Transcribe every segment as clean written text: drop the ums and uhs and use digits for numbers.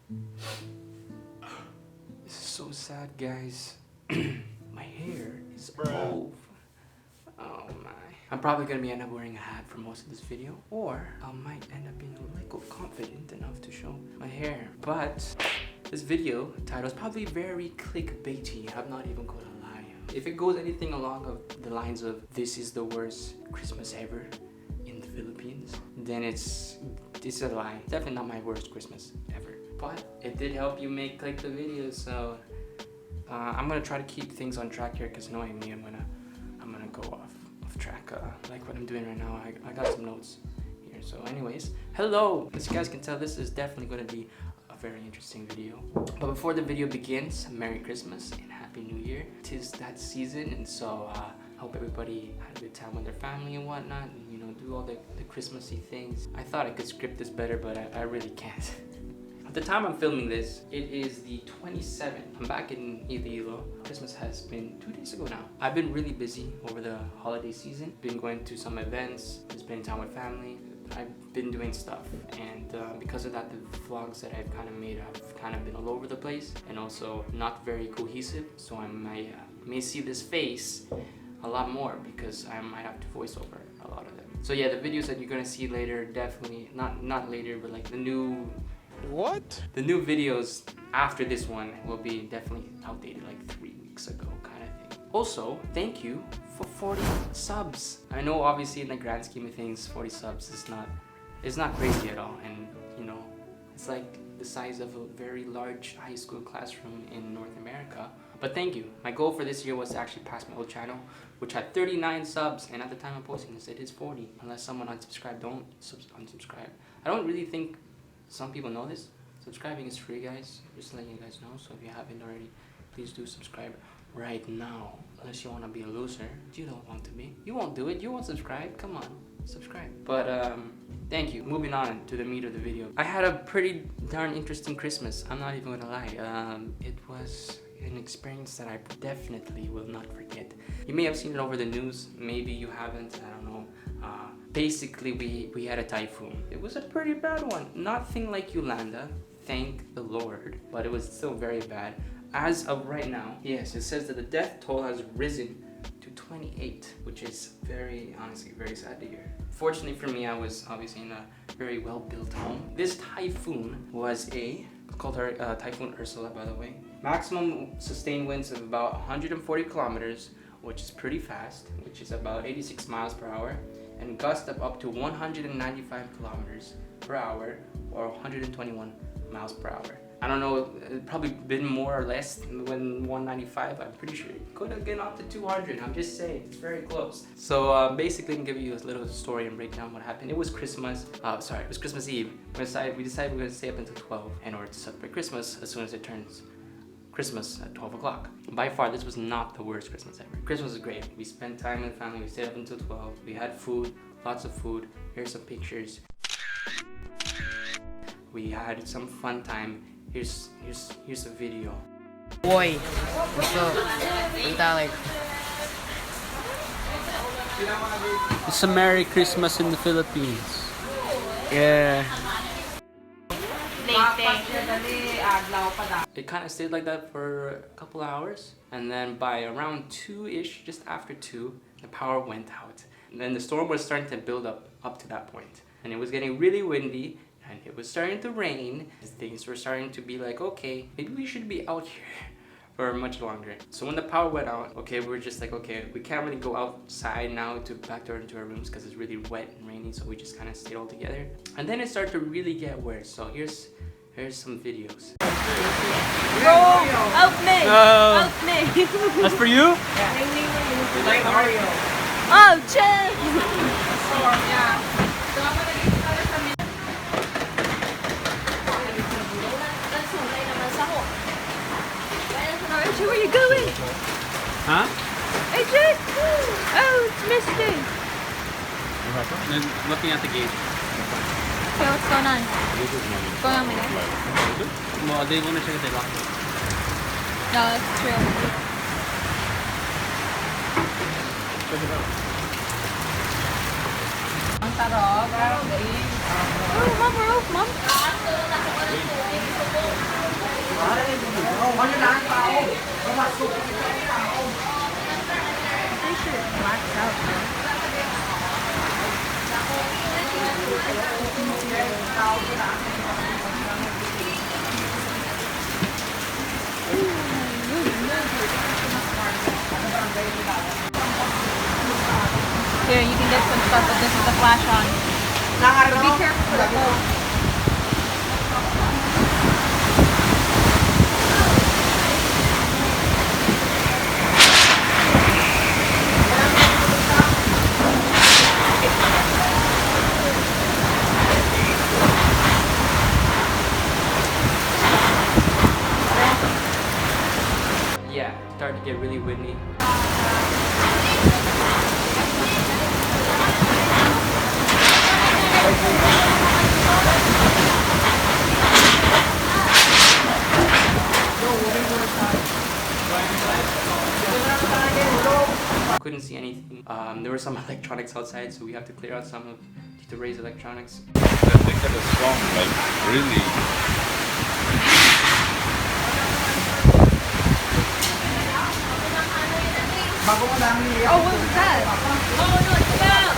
This is so sad, guys. My hair is mauve. Oh my. I'm probably gonna end up wearing a hat for most of this video, or I might end up being a little confident enough to show my hair. But this video title is probably very clickbaity. I'm not even gonna lie. If it goes anything along of the lines of "this is the worst Christmas ever in the Philippines," then it's a lie. Definitely not my worst Christmas ever. But it did help you click the video, so I'm gonna try to keep things on track here, because knowing me, I'm gonna go off track like what I'm doing right now. I got some notes here. So anyways, hello. As you guys can tell, this is definitely going to be a very interesting video. But before the video begins, Merry Christmas and Happy New Year. 'Tis that season, and so hope everybody had a good time with their family and whatnot, and you know, do all the Christmassy things. I thought I could script this better, but I really can't. At the time I'm filming this, it is the 27th. I'm back in Iloilo. Christmas has been 2 days ago now. I've been really busy over the holiday season. Been going to some events, been spending time with family. I've been doing stuff, and because of that, the vlogs that I've kind of made have kind of been all over the place, and also not very cohesive. So I may see this face a lot more, because I might have to voice over a lot of them. So yeah, the videos that you're gonna see later, definitely not later, but like the new videos after this one will be definitely outdated, like 3 weeks ago kind of thing. Also, thank you for 40 subs. I know obviously in the grand scheme of things, 40 subs is not crazy at all, and you know, it's like the size of a very large high school classroom in North America. But thank you. My goal for this year was to actually pass my old channel, which had 39 subs, and at the time of posting this, it is 40. Unless someone unsubscribed, don't unsubscribe. I don't really think some people know this. Subscribing is free, guys. Just letting you guys know. So if you haven't already, please do subscribe right now. Unless you want to be a loser. You don't want to be. You won't do it. You won't subscribe. Come on, subscribe. But thank you. Moving on to the meat of the video. I had a pretty darn interesting Christmas. I'm not even gonna lie. It was an experience that I definitely will not forget. You may have seen it over the news. Maybe you haven't. I don't know. Basically, we had a typhoon. It was a pretty bad one. Nothing like Yolanda, thank the Lord, but it was still very bad. As of right now, yes, it says that the death toll has risen to 28, which is honestly very sad to hear. Fortunately for me, I was obviously in a very well-built home. This typhoon was called her Typhoon Ursula, by the way. Maximum sustained winds of about 140 kilometers, which is pretty fast, which is about 86 miles per hour, and gust of up to 195 kilometers per hour, or 121 miles per hour. I don't know, it probably been more or less than 195. I'm pretty sure it could have been up to 200. I'm just saying, it's very close. So basically, I can give you a little story and break down what happened. It was Christmas. It was Christmas Eve. We decided we're gonna stay up until 12 in order to celebrate Christmas as soon as it turns Christmas at 12 o'clock. By far, this was not the worst Christmas ever. Christmas was great. We spent time with family. We stayed up until 12. We had food, lots of food. Here's some pictures. We had some fun time. Here's a video. Boy, what's up? It's a Merry Christmas in the Philippines. Yeah. It kind of stayed like that for a couple hours, and then by around 2-ish, just after 2, the power went out. And then the storm was starting to build up to that point, and it was getting really windy, and it was starting to rain. Things were starting to be like, okay, maybe we should be out here for much longer. So when the power went out, okay, we were just like, okay, we can't really go outside now back into our rooms because it's really wet and rainy, so we just kind of stayed all together. And then it started to really get worse. So here's some videos. Bro, help me! No. Help me! That's for you? Yeah. Like Mario. Oh, chill! Archie, where are you going? Huh? AJ! Oh, it's Misty! I'm looking at the gate. Okay, what's going on? What's going on, my guy? Well, they want to check if they locked it. No, that's true. Oh, Mom, we're off, Mom. Here, you can get some stuff with this with the flash on. But be careful for the hole. Yeah, it started to get really windy. Couldn't see anything. There were some electronics outside, so we have to clear out some of to raise electronics. They kind of strong, like really. Oh, what was that? Oh, no, it's down.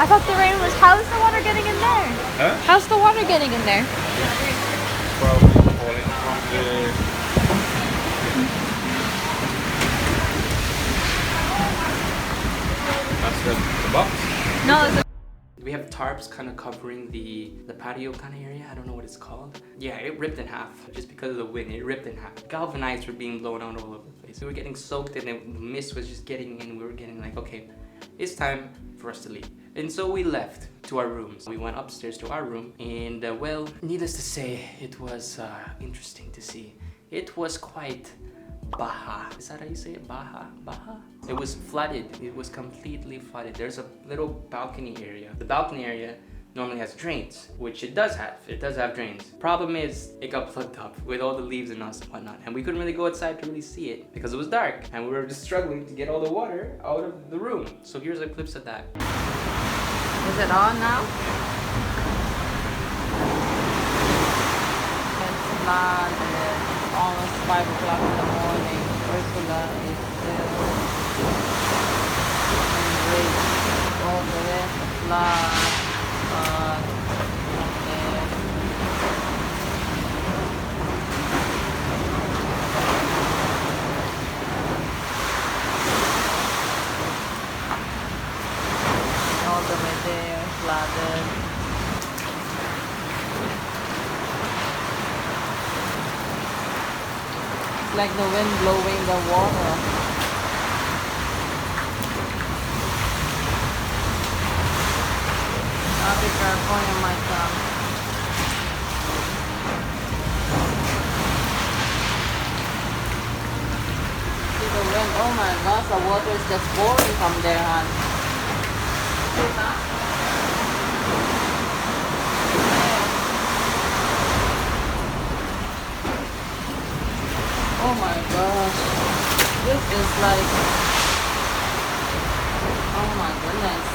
I thought the rain was. How is the water getting in there? Huh? How's the water getting in there? Probably falling from the. That's the box. No, it's We have tarps kind of covering the patio kind of area. I don't know what it's called. Yeah, it ripped in half just because of the wind. It ripped in half. Galvanized were being blown out all over the place. We were getting soaked and the mist was just getting in. We were getting like, okay, it's time for us to leave. And so we left to our rooms. We went upstairs to our room and well, needless to say, it was interesting to see. It was quite Baja. Is that how you say it? Baja? Baja? It was flooded. It was completely flooded. There's a little balcony area. The balcony area normally has drains, which it does have. It does have drains. Problem is, it got plugged up with all the leaves and whatnot. And we couldn't really go outside to really see it because it was dark. And we were just struggling to get all the water out of the room. So here's a clips of that. Is it on now? It's flooded. Almost 5 o'clock in the morning. Ursula is still in rage. All the rest of flood. All the way there, flooded. Like the wind blowing the water. I'll be careful, you might see the wind. Oh my gosh, the water is just pouring from there, hon. See that? Oh my gosh, this is like, oh my goodness,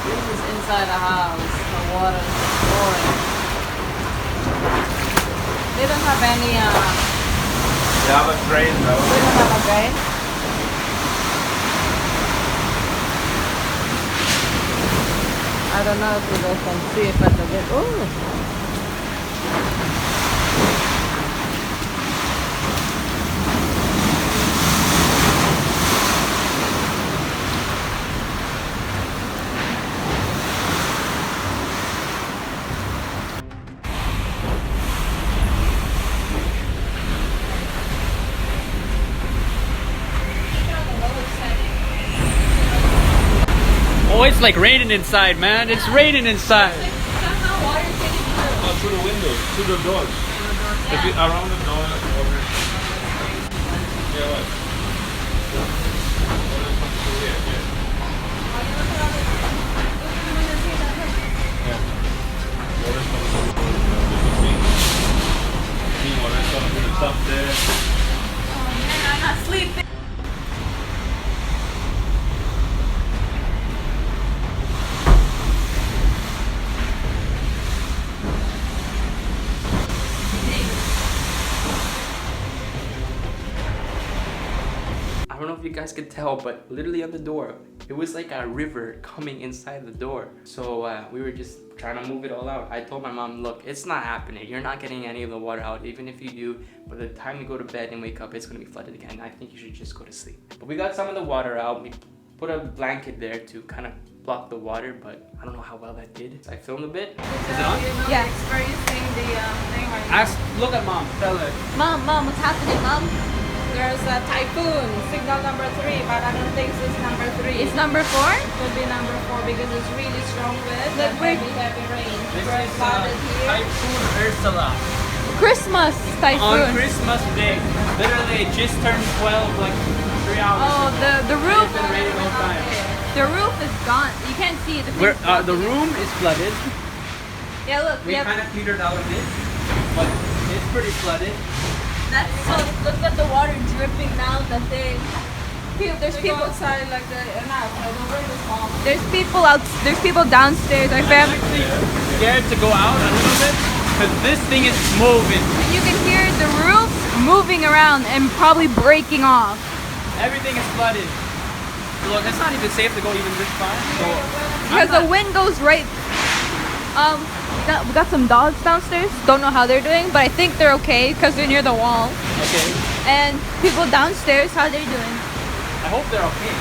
this is inside the house, the water is pouring. They don't have any, They have a drain though. they don't have a drain? I don't know if you guys can see it, but the wind, oh! Oh, it's like raining inside, man. It's raining inside. Oh, through the windows, through the doors. If you around the door, water. Yeah, what? Water comes through here, yeah. Yeah. Water comes through the water comes to the top there. I'm not sleeping. don't know if you guys could tell, but literally on the door, it was like a river coming inside the door. So we were just trying to move it all out. I told my mom, look, it's not happening. You're not getting any of the water out. Even if you do, by the time you go to bed and wake up, it's gonna be flooded again. I think you should just go to sleep. But we got some of the water out. We put a blanket there to kind of block the water, but I don't know how well that did. I filmed a bit. Is it on? Yeah. Experiencing the thing right now. Ask, look at mom. Tell her. Mom, what's happening, Mom? There's a typhoon, signal number 3, but I don't think it's number 3. It's number 4? Could be number 4 because it's really strong wind Look, and heavy rain. This We're is flooded here. Typhoon Ursula. Christmas On typhoon. Christmas Day. Literally, it just turned 12 like 3 hours. Oh, the roof. It's been raining all time. The roof is gone. You can't see it. The room is flooded. Yeah, look. We kind of petered out a bit, but it's pretty flooded. That's so. Look at the water dripping down the thing. There's They go people. outside like the the wind is calm. There's people out. There's people downstairs. My I'm family. actually scared to go out a little bit because this thing is moving. You can hear the roof moving around and probably breaking off. Everything is flooded. Look, it's not even safe to go even this far. So Because the wind goes right. We got some dogs downstairs. Don't know how they're doing, but I think they're okay because they're near the wall. okay. And people downstairs, how they doing? I hope they're okay.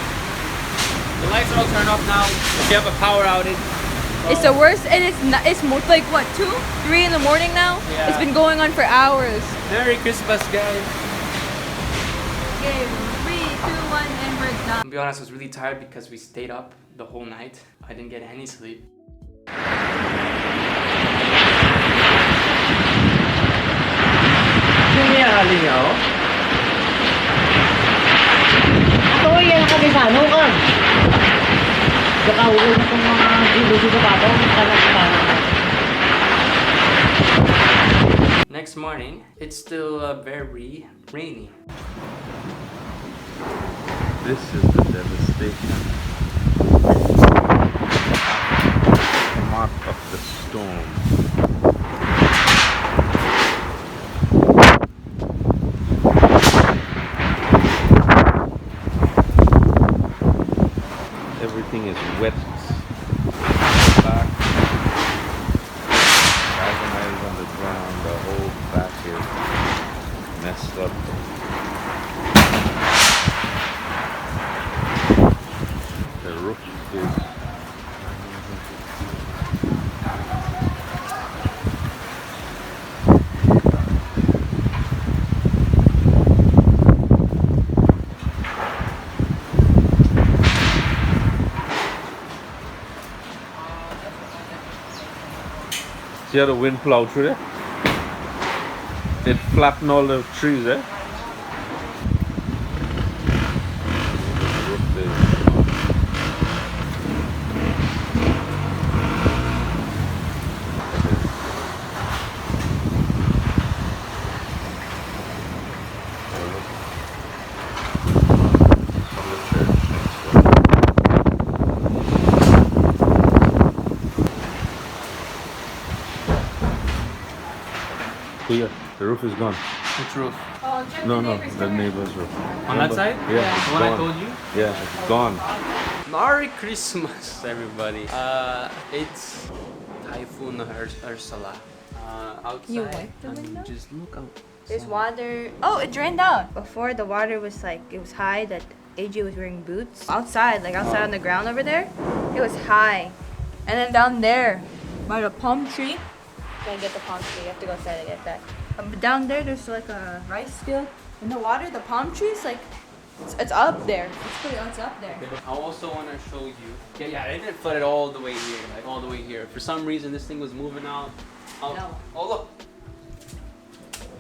The lights are all turned off now. We have a power outage. It's the worst, and it's more like what 2, 3 in the morning now. Yeah. It's been going on for hours. Merry Christmas, guys. Okay, 3, 2, 1, and we're done. To be honest, I was really tired because we stayed up the whole night. I didn't get any sleep. Next morning, it's still very rainy. This is the devastation. Mark of the storm. Everything is wet. Back. Galvanized on the ground. The whole back is messed up. The roof is see how the wind plowed through there? It flattened all the trees there. The roof is here, the roof is gone. Which roof? Oh, check No, the no, neighbor's the door. neighbor's roof. On that side? Yeah, it's The one I gone. told you? Yeah, it's gone. Merry Christmas, everybody. It's Typhoon Ursula. Outside. You wiped the and window? Just look out. There's water. Oh, it drained out. Before the water was like, it was high that AJ was wearing boots. Outside, like outside on the ground over there, it was high. And then down there, by the palm tree. Gotta get the palm tree. You have to go outside to get that. Down there, there's like a rice field. In the water, the palm trees, like, it's up there. It's up there. I also want to show you. Yeah, it didn't flood it all the way here, like all the way here. For some reason, this thing was moving out. No. Oh look.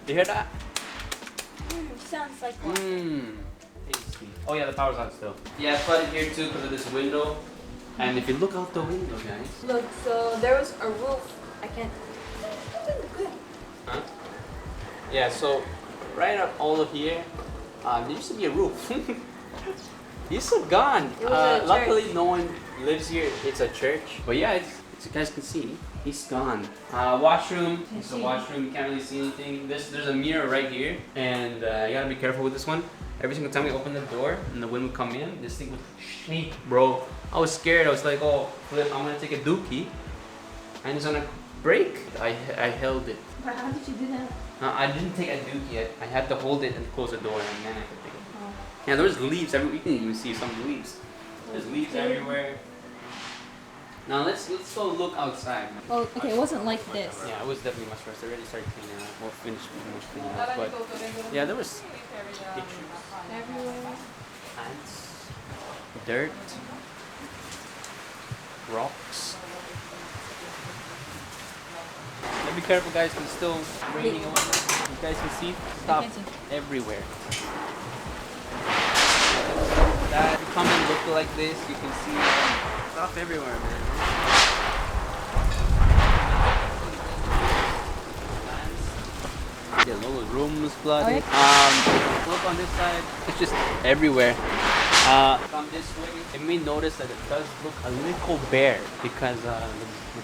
You hear that? Sounds like Tasty. Oh yeah, the power's on still. Yeah, it flooded here too because of this window. And if you look out the window, guys. Look, so there was a roof. I can't. Huh? Yeah, so right up all of here, there used to be a roof. It's gone. It was a Luckily, church. no one lives here. It's a church. But yeah, as you guys can see, it's gone. Washroom. It's a washroom. You can't really see anything. There's a mirror right here, and you gotta be careful with this one. every single time we opened the door and the wind would come in, this thing would shake, bro. I was scared. I was like, oh, flip, I'm gonna take a dookie and it's gonna break. I held it. But how did you do that? I didn't take a dookie yet. I had to hold it and close the door and then I could take it. Oh. Yeah, there was leaves everywhere. You can even see some leaves. There's leaves everywhere. Now let's go look outside. Oh, okay, it wasn't like this. Yeah, it was definitely much worse. They already started cleaning up, or finished pretty much cleaning up. But yeah, there was pictures Everywhere. ants, dirt, rocks. And be careful, guys, because it's still raining. You guys can see stuff everywhere. That, if you come and look like this, you can see stuff everywhere, man. The little room is flooded. Look on this side, it's just everywhere. Come this way, and we notice that it does look a little bare because the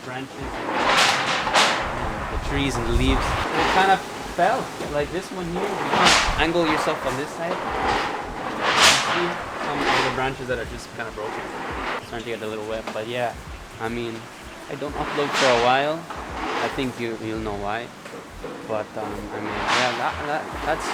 branches, the trees and the leaves, it kind of fell. Like this one here, if you angle yourself on this side, you see some of the branches that are just kind of broken. It's starting to get a little wet, but yeah, I mean, I don't upload for a while. I think you'll know why. But I mean, yeah, that's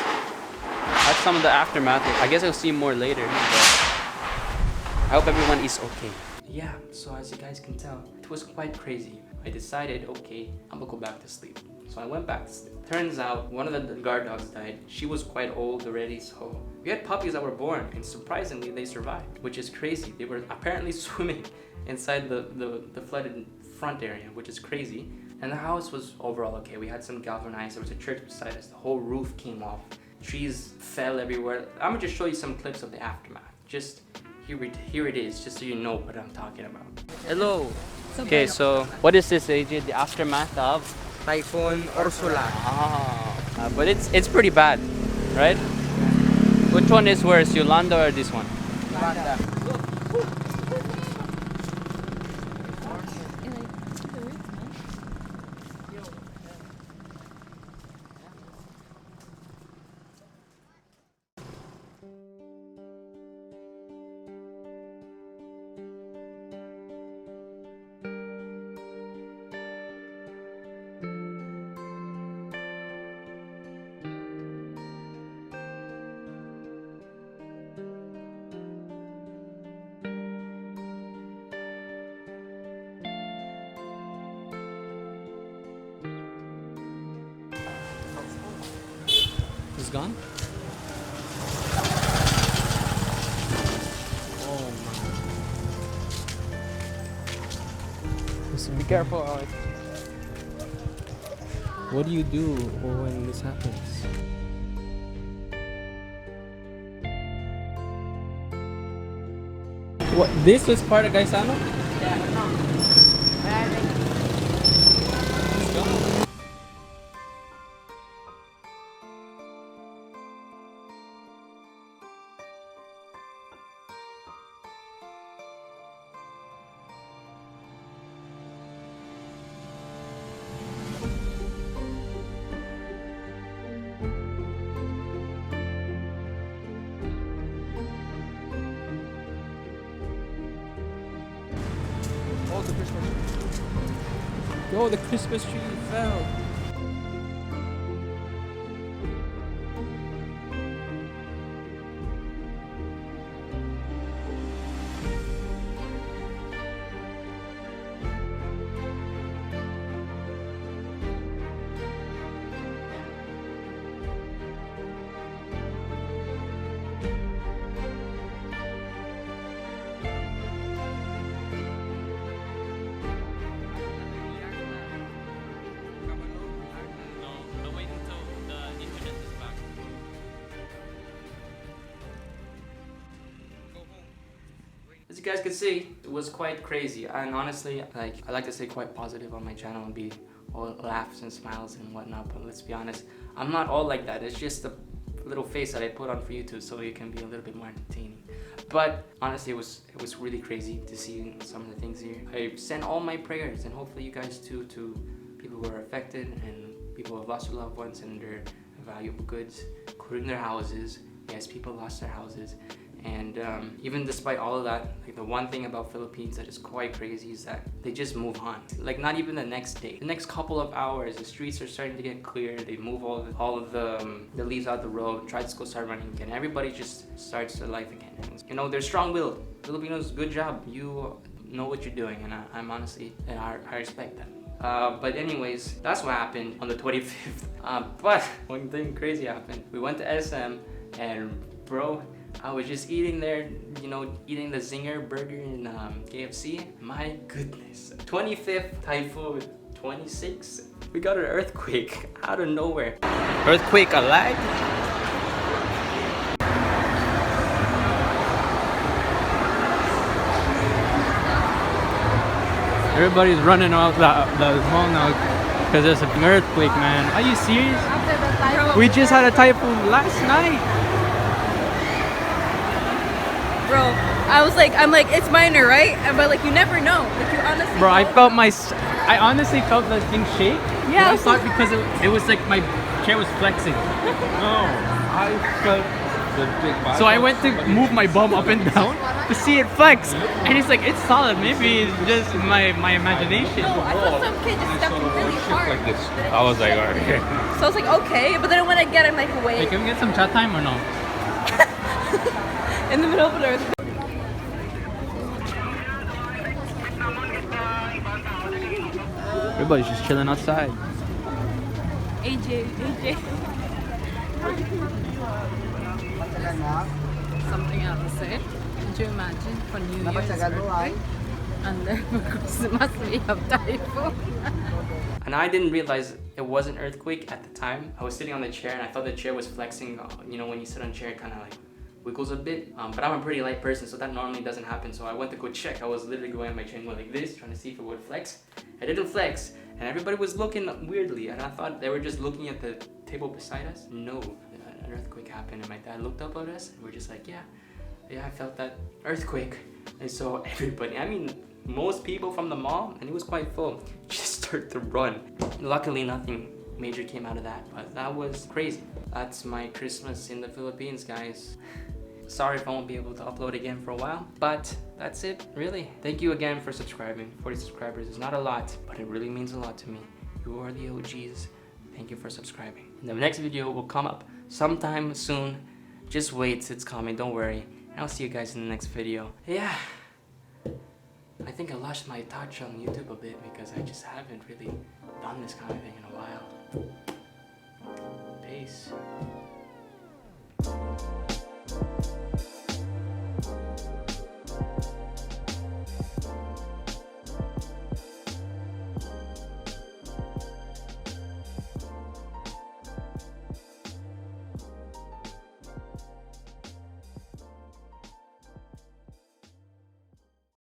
some of the aftermath. I guess I'll see more later. But I hope everyone is okay. Yeah, so as you guys can tell, it was quite crazy. I decided, okay, I'm gonna go back to sleep. So I went back to sleep. Turns out one of the guard dogs died. She was quite old already, so we had puppies that were born, and surprisingly they survived, which is crazy. They were apparently swimming inside the flooded front area, which is crazy. And the house was overall okay. We had some galvanized, there was a church beside us, the whole roof came off, trees fell everywhere. I'm gonna just show you some clips of the aftermath. Just here it is, just so you know what I'm talking about. Hello. Okay, so what is this, AJ? The aftermath of Typhoon Ursula. But it's pretty bad, right? Which one is worse, Yolanda or this one? Yolanda. It's gone? Oh man. Listen, be careful, Alex. What do you do when this happens? What, this was part of Gaisano? It's gone. Oh, the Christmas tree. Oh, the Christmas tree fell. As you guys can see, it was quite crazy, and honestly, I like to stay quite positive on my channel and be all laughs and smiles and whatnot, but let's be honest, I'm not all like that. It's just a little face that I put on for YouTube so it can be a little bit more entertaining. But honestly, it was really crazy to see some of the things here. I send all my prayers, and hopefully you guys too, to people who are affected and people who have lost their loved ones and their valuable goods, including their houses. Yes, people lost their houses. And even despite all of that, like the one thing about Philippines that is quite crazy is that they just move on. Like not even the next day, the next couple of hours, the streets are starting to get clear. They move all of the leaves out the road. Tricycles start running again. Everybody just starts their life again. And, you know, they're strong-willed. Filipinos, good job. You know what you're doing, and I'm honestly, and I respect that. But anyways, that's what happened on the 25th. But one thing crazy happened. We went to SM, and bro, I was just eating there, you know, eating the Zinger burger in KFC. My goodness. 25th Typhoon. 26th. We got an earthquake out of nowhere. Earthquake alive? Everybody's running out the mall now because there's an earthquake, man. Are you serious? We just had a typhoon last night. Bro, I'm like, it's minor, right? But like, you never know. Like, you honestly. Bro, I honestly felt the thing shake. Yeah. I thought because it was like my chair was flexing. No, I felt the big body. So I went to move my bum up and down to see it flex, and it's like it's solid. Maybe it's just my imagination. No, I thought some kid just stepped really hard. Like this. I was like, alright. So I was like, okay, but then when I get, I'm like, Hey, wait. can we get some chat time or no? In the middle of an earthquake. Everybody's just chilling outside. AJ. Something else, eh? Could you imagine for New Year's earthquake? And then for Christmas we have typhoon. And I didn't realize it was an earthquake at the time. I was sitting on the chair and I thought the chair was flexing. You know, when you sit on a chair, it kind of like wiggles a bit. But I'm a pretty light person, so that normally doesn't happen. So I went to go check. I was literally going on my chair and going like this, trying to see if it would flex. It didn't flex, and everybody was looking weirdly. And I thought they were just looking at the table beside us. No, an earthquake happened, and my dad looked up at us. And we're just like, yeah, I felt that earthquake. And so everybody, I mean, most people from the mall, and it was quite full, just started to run. Luckily, nothing major came out of that, but that was crazy. That's my Christmas in the Philippines, guys. Sorry if I won't be able to upload again for a while, but that's it, really. Thank you again for subscribing. 40 subscribers is not a lot, but it really means a lot to me. You are the OGs. Thank you for subscribing. And the next video will come up sometime soon. Just wait, it's coming, don't worry. And I'll see you guys in the next video. Yeah. I think I lost my touch on YouTube a bit because I just haven't really done this kind of thing in a while. Peace.